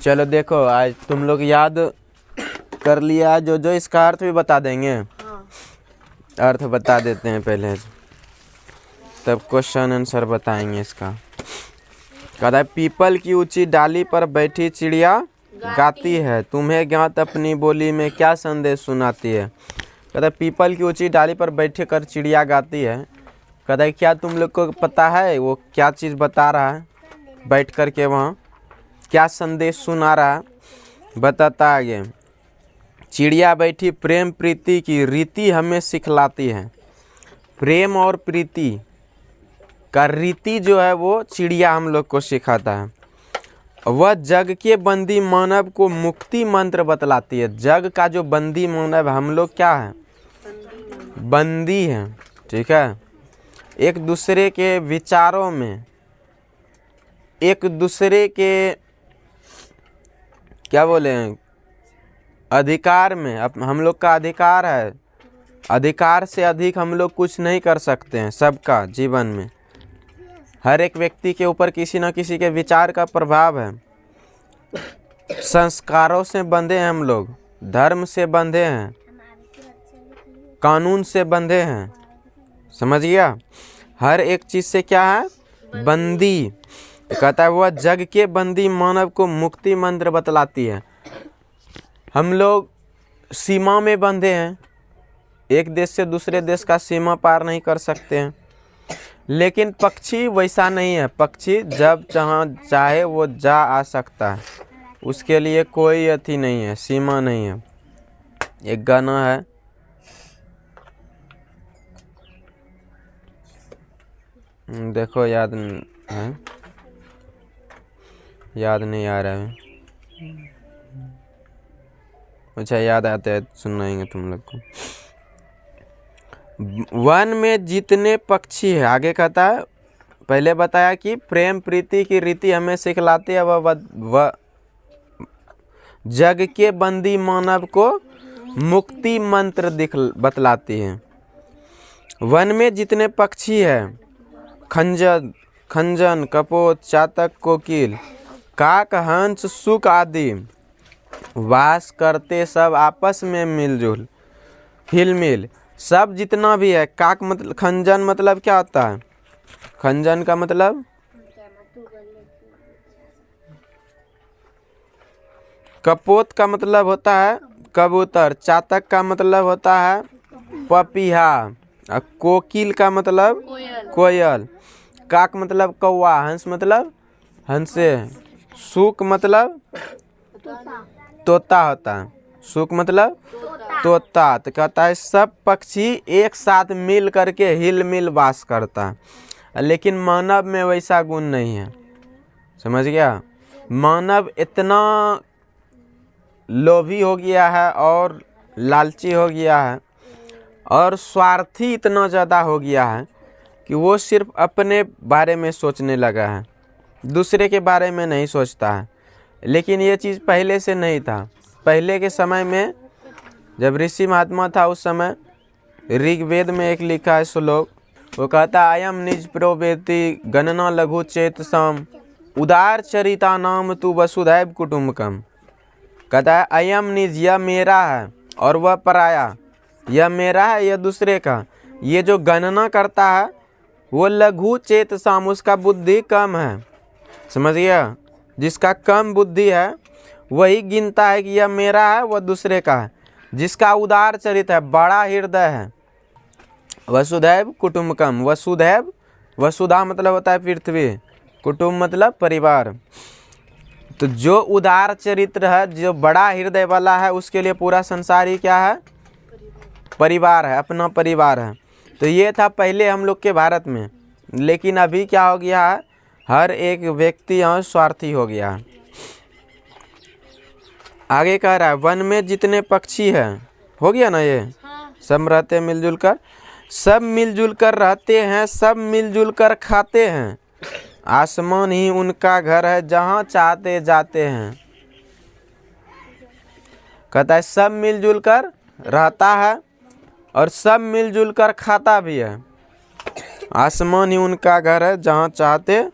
चलो देखो, आज तुम लोग याद कर लिया जो इसका अर्थ भी बता देंगे। अर्थ बता देते हैं पहले, तब क्वेश्चन आंसर बताएंगे इसका। कहता है पीपल की ऊंची डाली पर बैठी चिड़िया गाती है, तुम्हें ज्ञात अपनी बोली में क्या संदेश सुनाती है। कहता है पीपल की ऊंची डाली पर बैठे कर चिड़िया गाती है। कहता है क्या तुम लोग को पता है वो क्या चीज़ बता रहा है, बैठ कर के वहाँ क्या संदेश सुना रहा है। बताता आगे, चिड़िया बैठी प्रेम प्रीति की रीति हमें सिखलाती है। प्रेम और प्रीति का रीति जो है वो चिड़िया हम लोग को सिखाता है। वह जग के बंदी मानव को मुक्ति मंत्र बतलाती है। जग का जो बंदी मानव, हम लोग क्या है, बंदी हैं, ठीक है। एक दूसरे के विचारों में, एक दूसरे के क्या बोले हैं, अधिकार में। अब हम लोग का अधिकार है, अधिकार से अधिक हम लोग कुछ नहीं कर सकते हैं। सबका जीवन में हर एक व्यक्ति के ऊपर किसी न किसी के विचार का प्रभाव है। संस्कारों से बंधे हैं हम लोग, धर्म से बंधे हैं, कानून से बंधे हैं, समझ गया। हर एक चीज़ से क्या है, बंदी। कहता है वह जग के बंदी मानव को मुक्ति मंत्र बतलाती है। हम लोग सीमा में बंधे हैं, एक देश से दूसरे देश का सीमा पार नहीं कर सकते हैं। लेकिन पक्षी वैसा नहीं है, पक्षी जब जहाँ चाहे वो जा आ सकता है, उसके लिए कोई अथी नहीं है, सीमा नहीं है। एक गाना है, देखो याद है, याद नहीं आ रहा है, अच्छा याद आता है सुनाएंगे तुम लोग को। वन में जितने पक्षी है, आगे कहता है, पहले बताया कि प्रेम प्रीति की रीति हमें सिखलाती है। वह जग के बंदी मानव को मुक्ति मंत्र बतलाती है। वन में जितने पक्षी है, खंजन, कपोत, चातक, कोकिल, काक, हंस, शुक आदि वास करते सब आपस में मिलजुल हिलमिल। सब जितना भी है, काक मतलब, खंजन मतलब क्या होता है, खंजन का मतलब कपोत का मतलब होता है कबूतर, चातक का मतलब होता है पपीहा, और कोकिल का मतलब कोयल, काक मतलब कौवा, हंस मतलब हंसे, शुक मतलब तोता होता है, शुक मतलब तोता। तो कहता है सब पक्षी एक साथ मिल करके हिल मिल वास करता है, लेकिन मानव में वैसा गुण नहीं है, समझ गया। मानव इतना लोभी हो गया है और लालची हो गया है और स्वार्थी इतना ज़्यादा हो गया है कि वो सिर्फ अपने बारे में सोचने लगा है, दूसरे के बारे में नहीं सोचता है। लेकिन ये चीज़ पहले से नहीं था। पहले के समय में जब ऋषि महात्मा था, उस समय ऋग्वेद में एक लिखा है श्लोक, वो कहता अयम निज प्रोवेति गणना लघु चेतसम उदार चरिता नाम तु वसुधैव कुटुम्बकम। कहता है अयम निज, यह मेरा है, और वह पराया, यह मेरा है, यह दूसरे का। ये जो गणना करता है वो लघु चेतसम, उसका बुद्धि कम है, समझ गया। जिसका कम बुद्धि है वही गिनता है कि यह मेरा है, वह दूसरे का है। जिसका उदार चरित है, बड़ा हृदय है, वसुधैव कुटुम्बकम। वसुधैव, वसुधा मतलब होता है पृथ्वी, कुटुम्ब मतलब परिवार। तो जो उदार चरित्र है, जो बड़ा हृदय वाला है, उसके लिए पूरा संसार ही क्या है, परिवार है, अपना परिवार है। तो ये था पहले हम लोग के भारत में। लेकिन अभी क्या हो गया है, हर एक व्यक्ति यहाँ स्वार्थी हो गया है। आगे कह रहा है वन में जितने पक्षी हैं, हो गया ना ये, सब रहते मिलजुल कर, सब मिलजुल कर रहते हैं, सब मिलजुल कर खाते हैं। आसमान ही उनका घर है, जहाँ चाहते जाते हैं। कहता है सब मिलजुल कर रहता है और सब मिलजुल कर खाता भी है। आसमान ही उनका घर है, जहाँ चाहते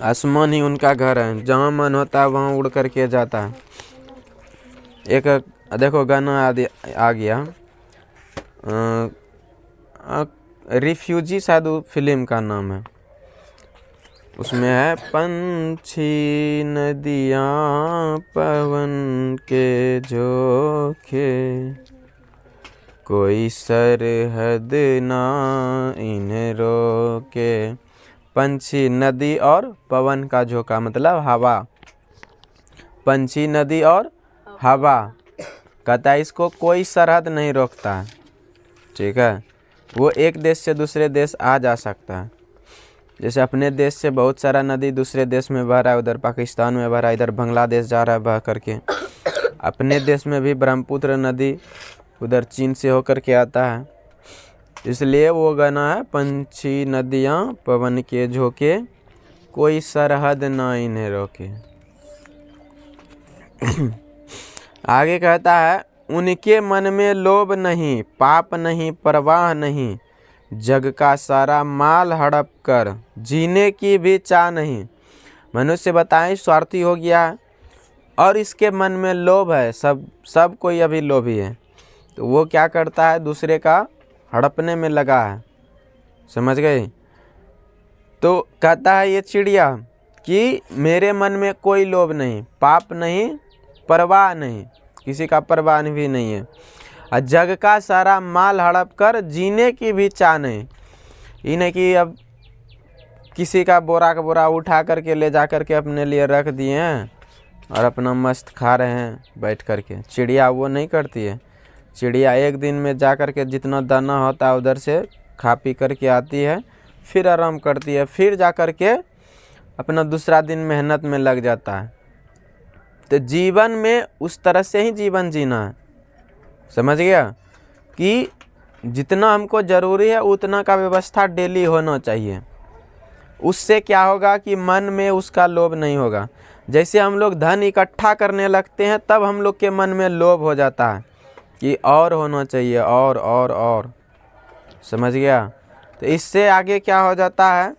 आसमान ही उनका घर है, जहाँ मन होता है वहाँ उड़ करके जाता है। एक देखो गाना आ गया, रिफ्यूजी शायद वो फिल्म का नाम है, उसमें है पंछी नदियाँ पवन के झोंके, कोई सरहद ना इन्हें रोके। पंछी, नदी और पवन का झोंका मतलब हवा, पंछी, नदी और हवा। कहता है इसको कोई सरहद नहीं रोकता है, ठीक है। वो एक देश से दूसरे देश आ जा सकता है। जैसे अपने देश से बहुत सारा नदी दूसरे देश में बह रहा है, उधर पाकिस्तान में बह रहा है, इधर बांग्लादेश जा रहा है बह करके। अपने देश में भी ब्रह्मपुत्र नदी उधर चीन से होकर के आता है, इसलिए वो गाना है पंछी नदियाँ पवन के झोंके, कोई सरहद ना इन्हें रोके। आगे कहता है उनके मन में लोभ नहीं, पाप नहीं, परवाह नहीं, जग का सारा माल हड़प कर जीने की भी चाह नहीं। मनुष्य बताएं स्वार्थी हो गया है और इसके मन में लोभ है, सब कोई अभी लोभी है, तो वो क्या करता है दूसरे का हड़पने में लगा है, समझ गए। तो कहता है ये चिड़िया कि मेरे मन में कोई लोभ नहीं, पाप नहीं, परवाह नहीं, किसी का परवाह भी नहीं है, और जग का सारा माल हड़प कर जीने की भी चाह नहीं। ये नहीं कि अब किसी का बोरा का बोरा उठा करके ले जा करके अपने लिए रख दिए हैं और अपना मस्त खा रहे हैं बैठ करके। चिड़िया वो नहीं करती है। चिड़िया एक दिन में जा करके जितना दाना होता है उधर से खा पी करके आती है, फिर आराम करती है, फिर जा करके अपना दूसरा दिन मेहनत में लग जाता है। तो जीवन में उस तरह से ही जीवन जीना है, समझ गया, कि जितना हमको ज़रूरी है उतना का व्यवस्था डेली होना चाहिए। उससे क्या होगा कि मन में उसका लोभ नहीं होगा। जैसे हम लोग धन इकट्ठा करने लगते हैं तब हम लोग के मन में लोभ हो जाता है कि और होना चाहिए, और समझ गया। तो इससे आगे क्या हो जाता है,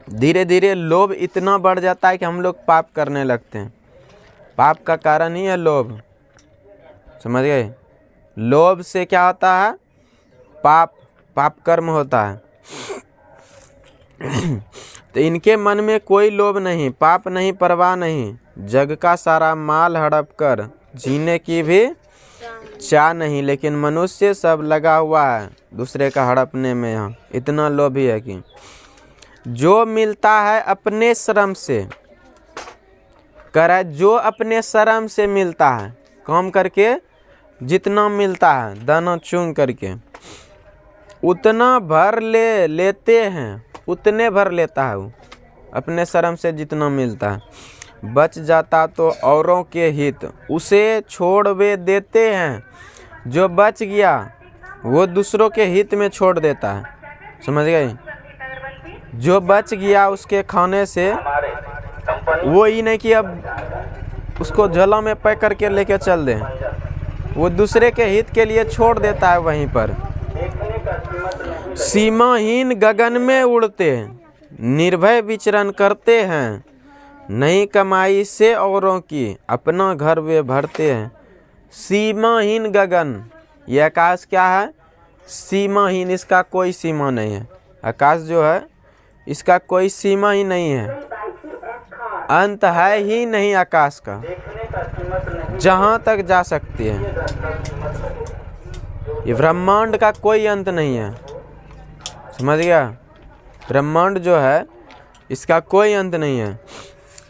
धीरे धीरे लोभ इतना बढ़ जाता है कि हम लोग पाप करने लगते हैं। पाप का कारण ही है लोभ, समझ गए। लोभ से क्या होता है, पाप कर्म होता है। तो इनके मन में कोई लोभ नहीं, पाप नहीं, परवाह नहीं, जग का सारा माल हड़प कर जीने की भी चाह नहीं। लेकिन मनुष्य सब लगा हुआ है दूसरे का हड़पने में, यहाँ इतना लोभी है कि जो मिलता है अपने श्रम से, कह रहा है जो अपने श्रम से मिलता है, काम करके जितना मिलता है दाना चुन करके उतना भर लेते हैं, उतने भर लेता है वो अपने श्रम से जितना मिलता है। बच जाता तो औरों के हित उसे छोड़ वे देते हैं, जो बच गया वो दूसरों के हित में छोड़ देता है, समझ गए। जो बच गया उसके खाने से, वो ही नहीं कि अब उसको झोला में पैक करके लेके चल दें, वो दूसरे के हित के लिए छोड़ देता है वहीं पर। सीमाहीन गगन में उड़ते निर्भय विचरण करते हैं, नई कमाई से औरों की अपना घर वे भरते हैं। सीमाहीन गगन, ये आकाश क्या है, सीमाहीन, इसका कोई सीमा नहीं है। आकाश जो है इसका कोई सीमा ही नहीं है, अंत है ही नहीं आकाश का, जहाँ तक जा सकती है। ये ब्रह्मांड का कोई अंत नहीं है, समझ गया। ब्रह्मांड जो है इसका कोई अंत नहीं है।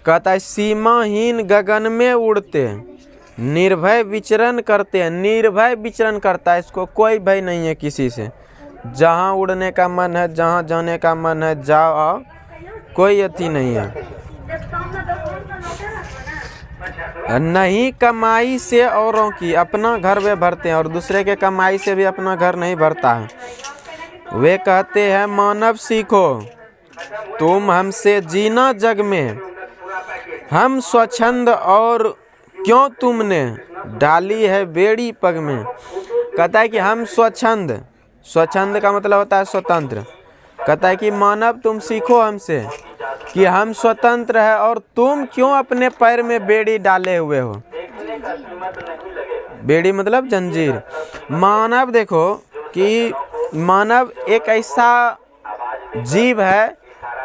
कहता है सीमाहीन गगन में उड़ते निर्भय विचरण करते हैं। निर्भय विचरण करता है, इसको कोई भय नहीं है किसी से। जहाँ उड़ने का मन है, जहाँ जाने का मन है जाओ आओ, कोई अति नहीं है। नहीं कमाई से औरों की अपना घर वे भरते हैं, और दूसरे के कमाई से भी अपना घर नहीं भरता है। वे कहते हैं मानव सीखो तुम हमसे जीना जग में, हम स्वच्छंद और क्यों तुमने डाली है बेड़ी पग में। कहता है कि हम स्वच्छंद, स्वच्छंद का मतलब होता है स्वतंत्र। कहता है कि मानव तुम सीखो हमसे, कि हम स्वतंत्र है और तुम क्यों अपने पैर में बेड़ी डाले हुए हो। बेड़ी मतलब जंजीर। मानव देखो कि मानव एक ऐसा जीव है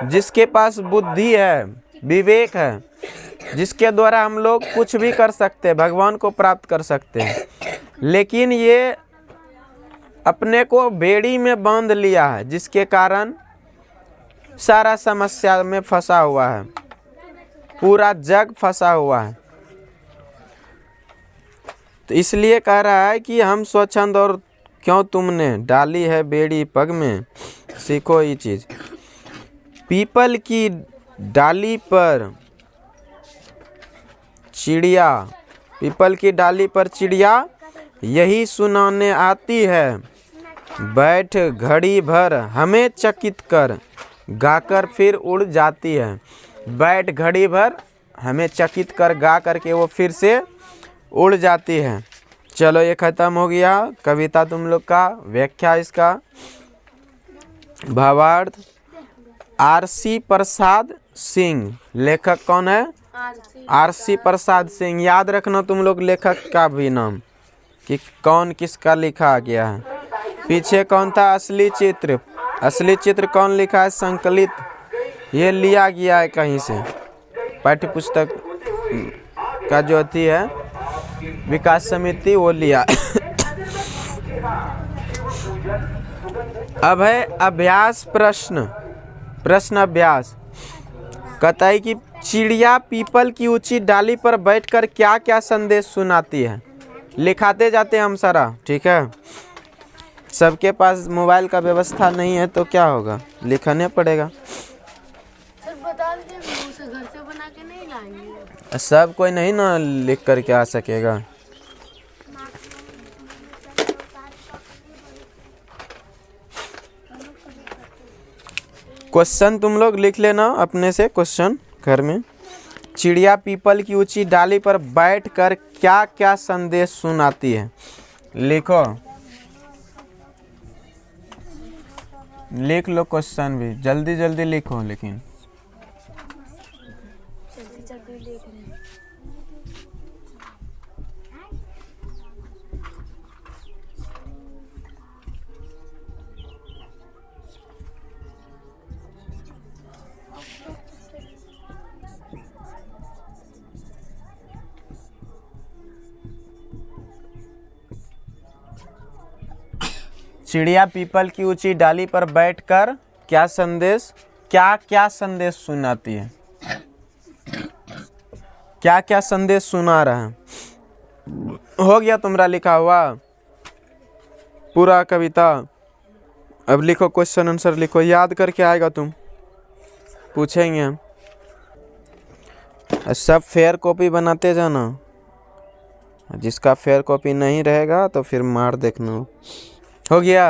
जिसके पास बुद्धि है, विवेक है, जिसके द्वारा हम लोग कुछ भी कर सकते हैं, भगवान को प्राप्त कर सकते हैं। लेकिन ये अपने को बेड़ी में बांध लिया है, जिसके कारण सारा समस्या में फंसा हुआ है, पूरा जग फंसा हुआ है। तो इसलिए कह रहा है कि हम स्वच्छंद और क्यों तुमने डाली है बेड़ी पग में, सीखो ये चीज। पीपल की डाली पर चिड़िया, पीपल की डाली पर चिड़िया यही सुनाने आती है, बैठ घड़ी भर हमें चकित कर, गाकर फिर उड़ जाती है। बैठ घड़ी भर हमें चकित कर, गा करके वो फिर से उड़ जाती है। चलो ये खत्म हो गया कविता तुम लोग का व्याख्या। इसका भावार्थ। आरसी प्रसाद सिंह, लेखक कौन है? आरसी प्रसाद सिंह। याद रखना तुम लोग लेखक का भी नाम कि कौन किसका लिखा गया है। पीछे कौन था? असली चित्र। असली चित्र कौन लिखा है? संकलित, ये लिया गया है कहीं से, पाठ्य पुस्तक का जो अथी है विकास समिति, वो लिया। अब है अभ्यास प्रश्न, प्रश्न अभ्यास। कहता है कि चिड़िया पीपल की ऊंची डाली पर बैठकर क्या क्या संदेश सुनाती है। लिखाते जाते हैं हम सारा, ठीक है। सबके पास मोबाइल का व्यवस्था नहीं है तो क्या होगा, लिखने पड़ेगा। सर बता दीजिए, हम उसे घर से बना के नहीं लाएंगे। सब कोई नहीं ना लिख करके आ सकेगा। क्वेश्चन तुम लोग लिख लेना अपने से, क्वेश्चन घर में। चिड़िया पीपल की ऊंची डाली पर बैठकर क्या क्या संदेश सुनाती है, लिखो। लिख लो क्वेश्चन भी, जल्दी जल्दी लिखो। लेकिन जल्दी देख रहे हैं। चिड़िया पीपल की ऊंची डाली पर बैठकर क्या संदेश, क्या क्या संदेश सुनाती है, क्या क्या संदेश सुना रहा है। हो गया तुम्हारा लिखा हुआ पूरा कविता। अब लिखो, क्वेश्चन आंसर लिखो, याद करके आएगा, तुम पूछेंगे हम। सब फेयर कॉपी बनाते जाना, जिसका फेयर कॉपी नहीं रहेगा तो फिर मार देखना। हो गया।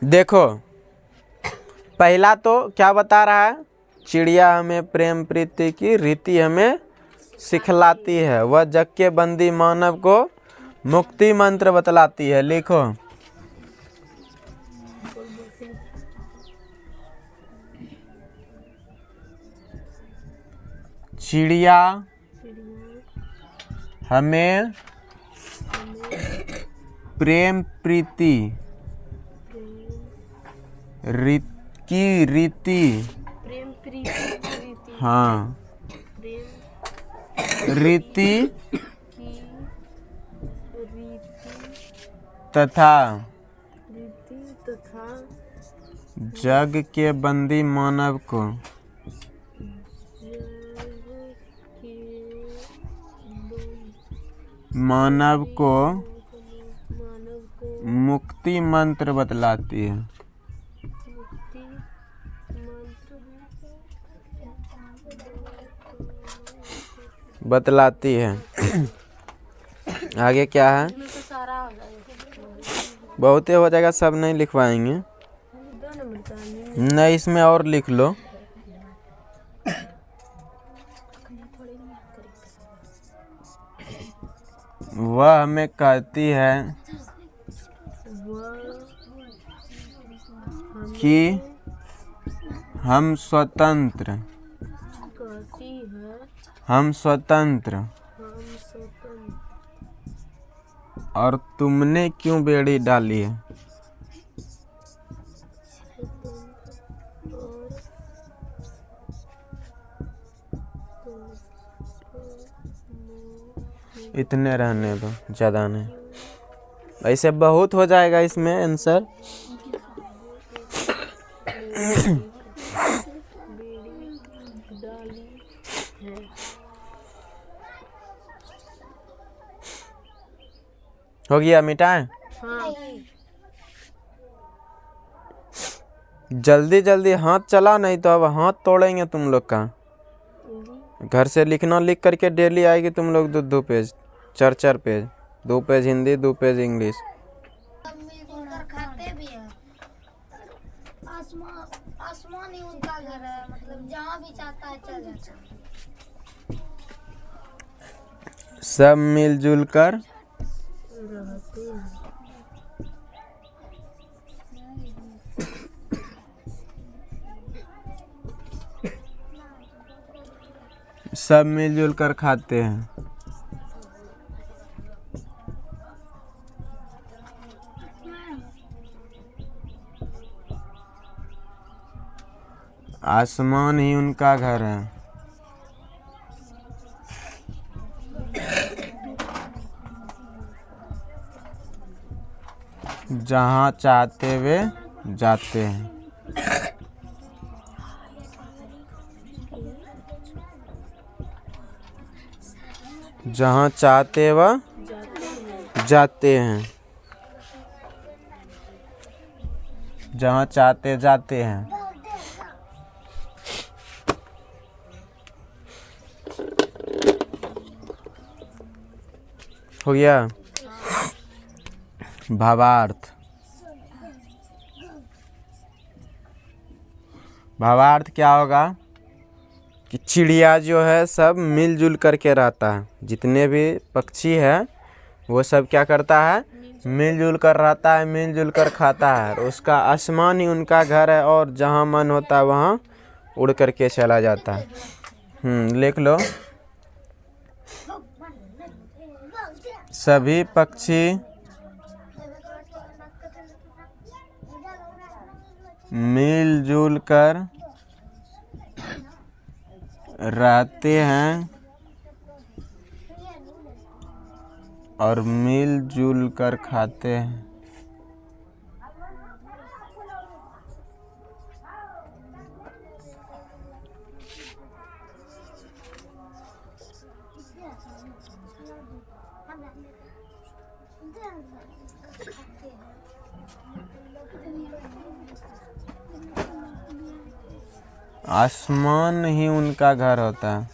देखो पहला तो क्या बता रहा है, चिड़िया हमें प्रेम प्रीति की रीति हमें सिखलाती है, वह जग के बंदी मानव को मुक्ति मंत्र बतलाती है। लिखो, चिड़िया हमें प्रेम प्रीति की रीति, प्रेम प्रीति, हाँ, प्रेम रीति की रीति तथा जग के बंदी मानव को मुक्ति मंत्र बतलाती है। बतलाती है। आगे क्या है? बहुत हो जाएगा, सब नहीं लिखवाएंगे। नहीं, इसमें और लिख लो। वह हमें कहती है कि हम स्वतंत्र, कहती है हम स्वतंत्र, हम स्वतंत्र और तुमने क्यों बेड़ी डाली है? और इतने रहने दो, ज़्यादा नहीं, ऐसे बहुत हो जाएगा इसमें आंसर। बेड़ी डाली है। हो गया, मिटाएं? हाँ जल्दी जल्दी हाथ चला, नहीं तो अब हाथ तोड़ेंगे तुम लोग का। घर से लिखना, लिख करके डेली आएगी तुम लोग 2-2 page, 4-4 page, 2 page Hindi, 2 page English. मिलकर खाते भी हैं। आसमान ही उनका घर है, मतलब जहाँ भी चाहता है चल जाता है। सब मिलजुल कर रहते हैं। सब मिलजुल कर खाते हैं। आसमान ही उनका घर है। जहाँ चाहते वे जाते हैं। जहाँ चाहते वह जाते हैं। जहाँ चाहते जाते हैं। हो गया। भावार्थ। भावार्थ क्या होगा कि चिड़िया जो है सब मिलजुल करके रहता है। जितने भी पक्षी है वो सब क्या करता है, मिलजुल कर रहता है, मिलजुल कर खाता है। और उसका आसमान ही उनका घर है, और जहाँ मन होता है वहाँ उड़ करके चला जाता है। लिख लो। सभी पक्षी मिलजुल कर रहते हैं और मिलजुल कर खाते हैं। आसमान ही उनका घर होता है।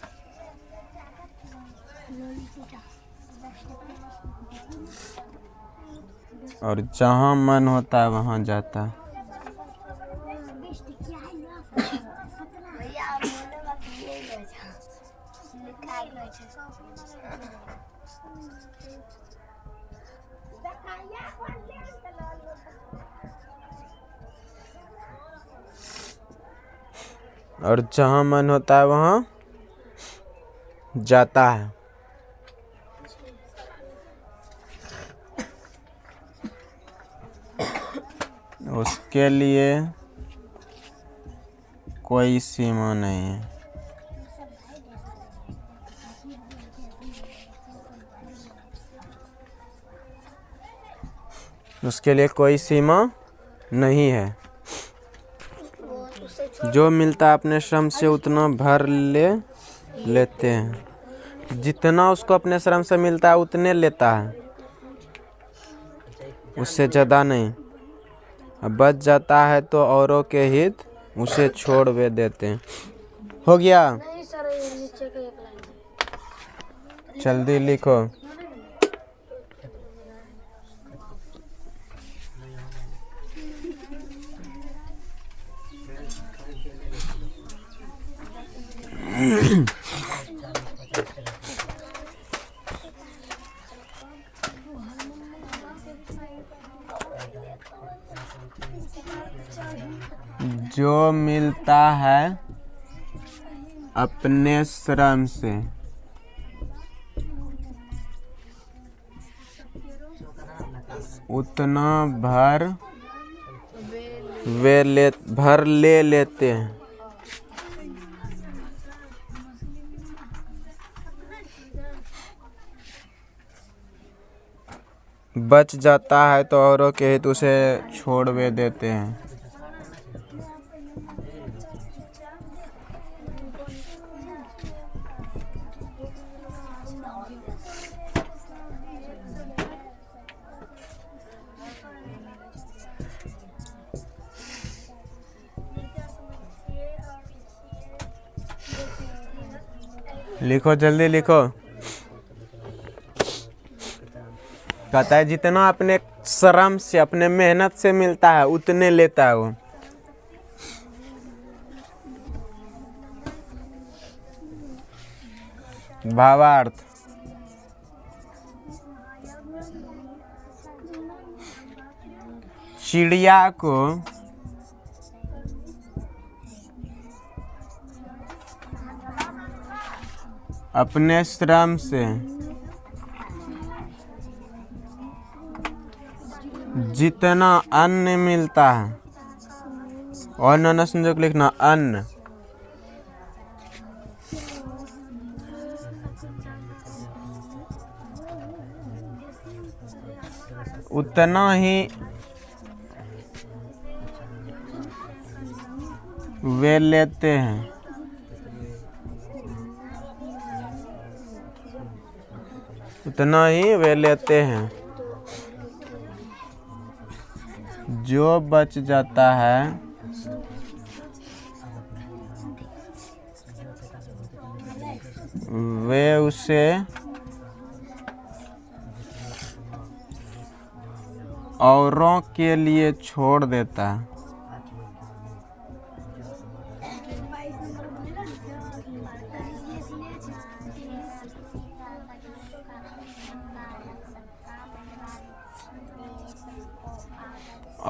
और जहाँ मन होता है वहाँ जाता है। और जहाँ मन होता है वहाँ जाता है। उसके लिए कोई सीमा नहीं है। उसके लिए कोई सीमा नहीं है। जो मिलता है अपने श्रम से उतना भर लेते हैं। जितना उसको अपने श्रम से मिलता है उतने लेता है, उससे ज़्यादा नहीं। अब बच जाता है तो औरों के हित उसे छोड़ वे देते हैं। हो गया। नहीं सर, ये नीचे का एक लाइन है। जल्दी लिखो। जो मिलता है अपने श्रम से उतना भर ले लेते हैं। बच जाता है तो औरों के हित उसे छोड़ वे देते हैं। लिखो, जल्दी लिखो। कहता है जितना अपने श्रम से, अपने मेहनत से मिलता है उतने लेता है वो। भावार्थ, चिड़िया को अपने श्रम से जितना अन्न मिलता है, और न संजोग लिखना, अन्न उतना ही वे लेते हैं। उतना ही वे लेते हैं। जो बच जाता है वे उसे औरों के लिए छोड़ देता है।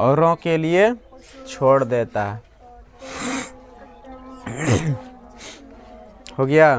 औरों के लिए छोड़ देता है। हो गया।